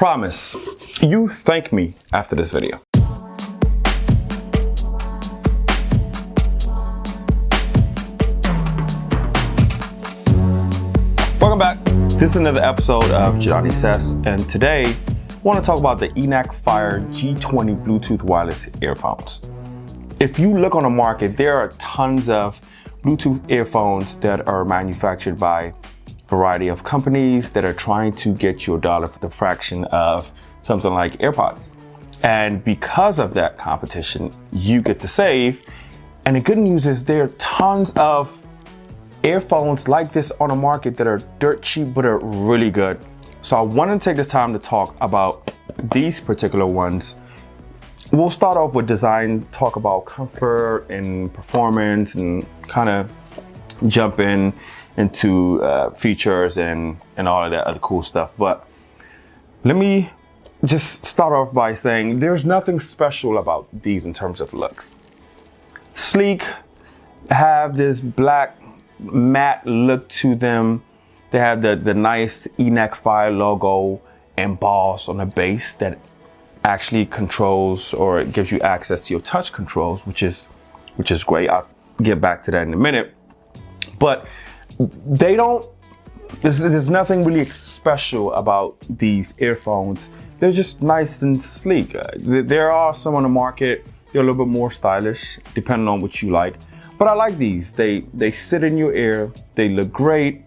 promise, you thank me after this video. Welcome back. This is another episode of Johnny Says, and today I want to talk about the ENACFIRE G20 Bluetooth wireless earphones. If you look on the market, there are tons of Bluetooth earphones that are manufactured by a variety of companies that are trying to get you a dollar for the fraction of something like AirPods. And because of that competition, you get to save. And the good news is there are tons of earphones like this on the market that are dirt cheap but are really good. So I want to take this time to talk about these particular ones. We'll start off with design, talk about comfort and performance, and kind of jump into features and all of that other cool stuff. But let me just start off by saying there's nothing special about these in terms of looks. Sleek, have this black matte look to them. They have the nice ENACFIRE logo embossed on the base that actually controls or gives you access to your touch controls, which is great. I'll get back to that in a minute. But there's nothing really special about these earphones. They're just nice and sleek. There are some on the market, they're a little bit more stylish, depending on what you like. But I like these. They sit in your ear, they look great,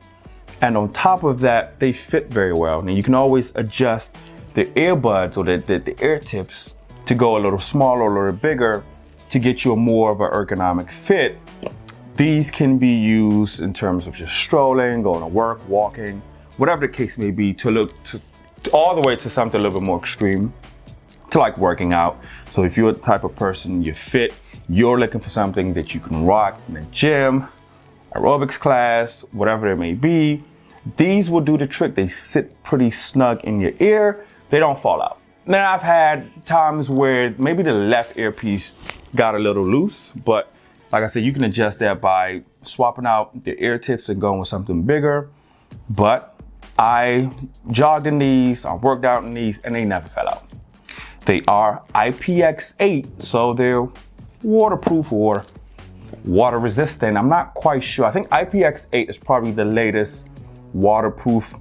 and on top of that, they fit very well. Now you can always adjust the earbuds or the ear tips to go a little smaller or a little bigger to get you a more of an ergonomic fit. These can be used in terms of just strolling, going to work, walking, whatever the case may be, to look all the way to something a little bit more extreme, to like working out. So if you're the type of person, you're fit, you're looking for something that you can rock in the gym, aerobics class, whatever it may be, these will do the trick. They sit pretty snug in your ear. They don't fall out. Now I've had times where maybe the left earpiece got a little loose, but like I said, you can adjust that by swapping out the ear tips and going with something bigger. But I jogged in these, I worked out in these, and they never fell out. They are IPX8, so they're waterproof or water resistant. I'm not quite sure. I think IPX8 is probably the latest waterproof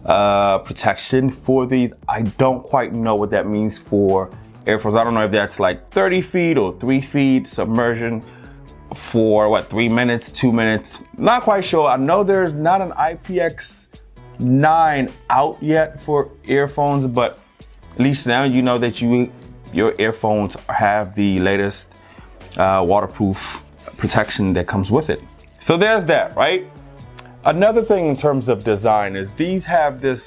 protection for these. I don't quite know what that means for earphones. I don't know if that's like 30 feet or 3 feet submersion for what, 3 minutes, 2 minutes. Not quite sure. I know there's not an IPX9 out yet for earphones, but at least now you know that your earphones have the latest waterproof protection that comes with it. So there's that, right? Another thing in terms of design is these have the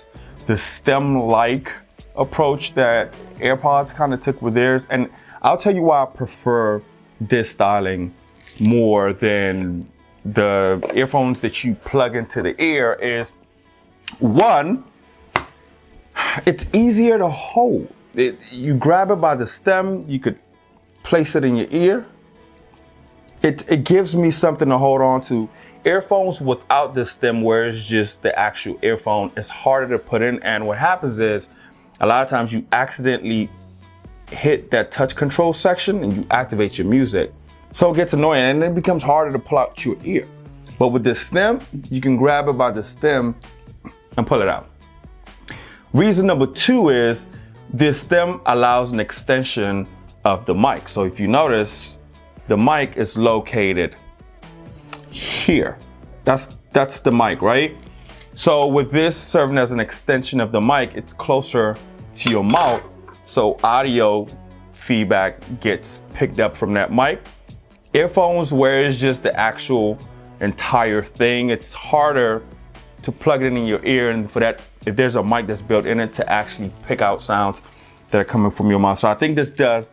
stem-like approach that AirPods kind of took with theirs. And I'll tell you why I prefer this styling more than the earphones that you plug into the ear is, one, it's easier to hold. You grab it by the stem, you could place it in your ear. It gives me something to hold on to. Earphones without the stem, where it's just the actual earphone, it's harder to put in. And what happens is a lot of times you accidentally hit that touch control section and you activate your music. So it gets annoying and it becomes harder to pull out your ear. But with the stem, you can grab it by the stem and pull it out. Reason number two is this stem allows an extension of the mic. So if you notice, the mic is located here. That's the mic, right? So with this serving as an extension of the mic, it's closer to your mouth. So audio feedback gets picked up from that mic. Earphones, where it's just the actual entire thing, it's harder to plug it in your ear, and for that, if there's a mic that's built in it, to actually pick out sounds that are coming from your mouth. So I think this does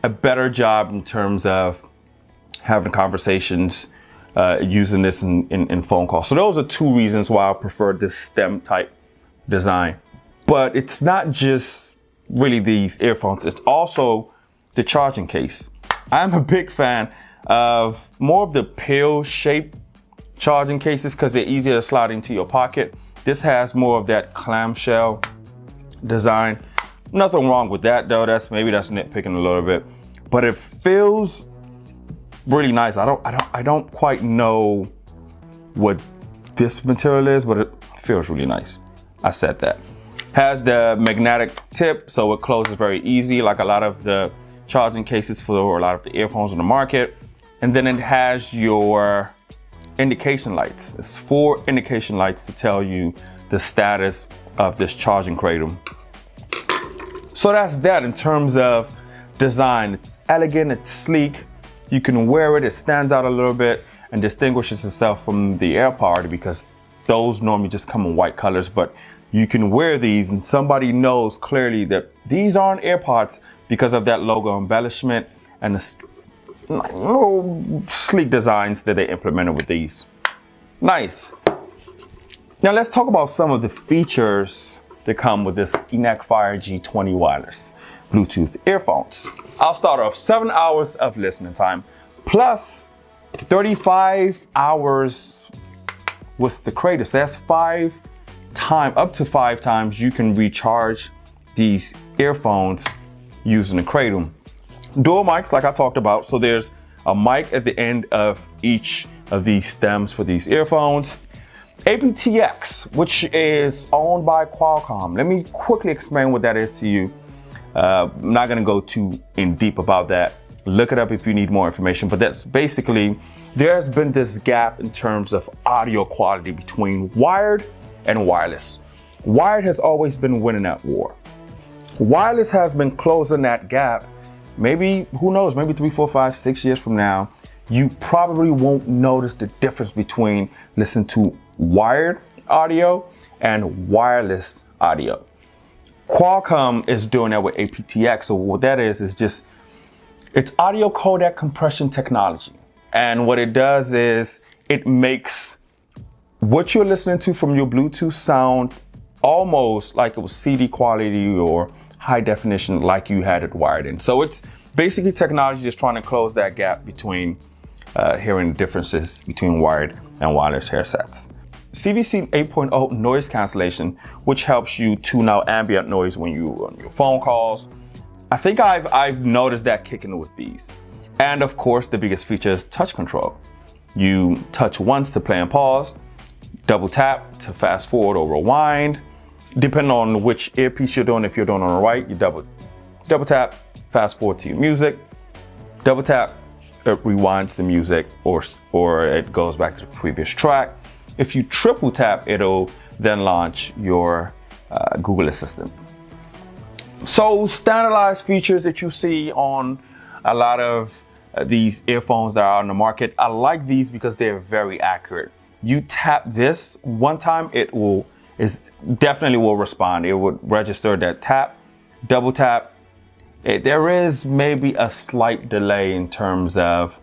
a better job in terms of having conversations using this in phone calls. So those are two reasons why I prefer this stem type design. But it's not just really these earphones, it's also the charging case. I'm a big fan of more of the pill shaped charging cases because they're easier to slide into your pocket. This has more of that clamshell design. Nothing wrong with that though. That's nitpicking a little bit, but it feels really nice. I don't quite know what this material is, but it feels really nice. I said that. Has the magnetic tip, so it closes very easy, like a lot of the charging cases for a lot of the earphones on the market. And then it has your indication lights. It's 4 indication lights to tell you the status of this charging cradle. So that's that in terms of design. It's elegant, it's sleek. You can wear it, it stands out a little bit and distinguishes itself from the AirPod because those normally just come in white colors, but you can wear these and somebody knows clearly that these aren't AirPods because of that logo embellishment and the little sleek designs that they implemented with these. Nice. Now let's talk about some of the features that come with this ENACFIRE G20 wireless Bluetooth earphones. I'll start off 7 hours of listening time plus 35 hours with the cradle. So that's up to 5 times you can recharge these earphones using the cradle. Dual mics, like I talked about. So there's a mic at the end of each of these stems for these earphones. aptX, which is owned by Qualcomm. Let me quickly explain what that is to you. I'm not gonna go too in deep about that. Look it up if you need more information, but that's basically, there's been this gap in terms of audio quality between wired and wireless. Wired has always been winning that war. Wireless has been closing that gap. Maybe, who knows, maybe 3, 4, 5, 6 years from now, you probably won't notice the difference between listening to wired audio and wireless audio. Qualcomm is doing that with aptX. So what that is just, it's audio codec compression technology. And what it does is it makes what you're listening to from your Bluetooth sound almost like it was CD quality or high definition like you had it wired in. So it's basically technology just trying to close that gap between hearing differences between wired and wireless headsets. CVC8.0 Noise Cancellation, which helps you tune out ambient noise when you're on your phone calls. I think I've noticed that kicking with these. And of course, the biggest feature is touch control. You touch once to play and pause, double tap to fast forward or rewind. Depending on which earpiece you're doing, if you're doing on the right, you double tap, fast forward to your music, double tap, it rewinds the music or it goes back to the previous track. If you triple tap, it'll then launch your Google Assistant. So standardized features that you see on a lot of these earphones that are on the market. I like these because they're very accurate. You tap this one time, it definitely will respond. It would register that tap, double tap. There is maybe a slight delay in terms of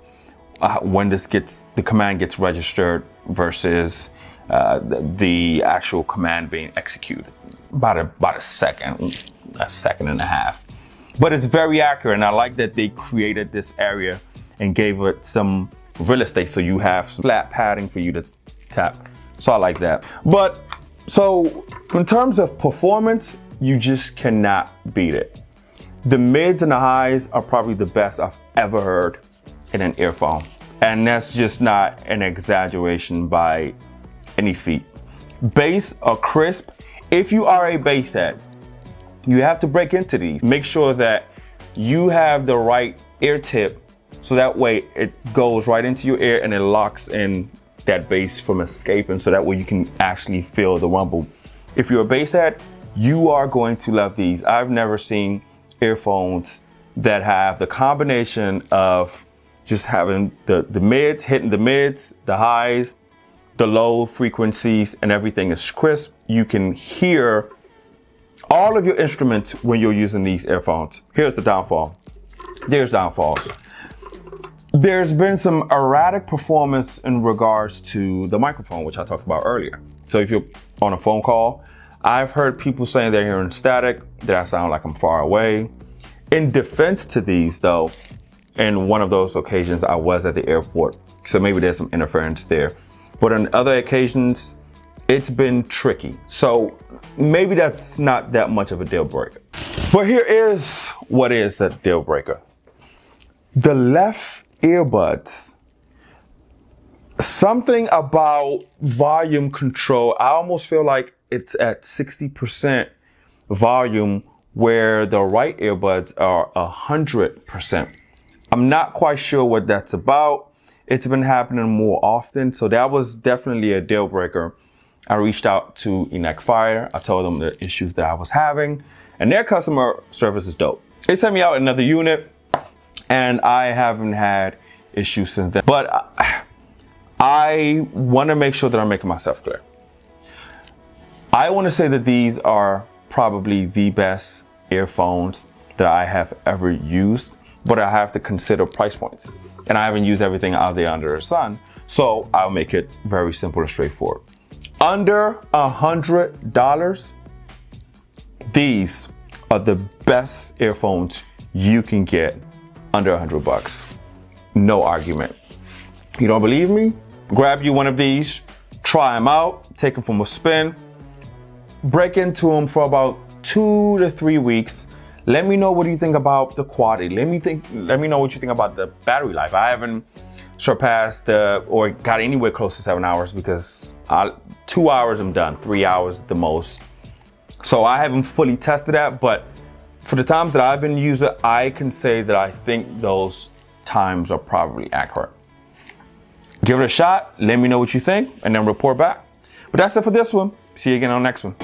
when the command gets registered versus the actual command being executed. About a second and a half. But it's very accurate, and I like that they created this area and gave it some real estate so you have flat padding for you to tap. So I like that. But so in terms of performance, you just cannot beat it. The mids and the highs are probably the best I've ever heard in an earphone. And that's just not an exaggeration by any feat. Bass or crisp, if you are a bass head, you have to break into these. Make sure that you have the right ear tip so that way it goes right into your ear and it locks in that bass from escaping, so that way you can actually feel the rumble. If you're a bass head, you are going to love these. I've never seen earphones that have the combination of just having the mids, hitting the mids, the highs, the low frequencies, and everything is crisp. You can hear all of your instruments when you're using these earphones. Here's the downfall. There's downfalls. There's been some erratic performance in regards to the microphone, which I talked about earlier. So if you're on a phone call, I've heard people saying they're hearing static, that I sound like I'm far away. In defense to these though, in one of those occasions I was at the airport, so maybe there's some interference there. But on other occasions, it's been tricky. So maybe that's not that much of a deal breaker. But here is what is a deal breaker. The left earbuds, something about volume control. I almost feel like it's at 60% volume where the right earbuds are 100%. I'm not quite sure what that's about. It's been happening more often, so that was definitely a deal breaker. I reached out to ENACFIRE. I told them the issues that I was having, and their customer service is dope. They sent me out another unit, and I haven't had issues since then. But I want to make sure that I'm making myself clear. I want to say that these are probably the best earphones that I have ever used, but I have to consider price points. And I haven't used everything out there under the sun, so I'll make it very simple and straightforward. Under $100, these are the best earphones you can get under $100. No argument. You don't believe me? Grab you one of these, try them out, take them from a spin, break into them for about 2 to 3 weeks. Let me know what you think about the quality. Let me know what you think about the battery life. I haven't surpassed or got anywhere close to 7 hours because 2 hours I'm done, 3 hours at the most. So I haven't fully tested that, but for the times that I've been using, I can say that I think those times are probably accurate. Give it a shot, let me know what you think, and then report back. But that's it for this one. See you again on the next one.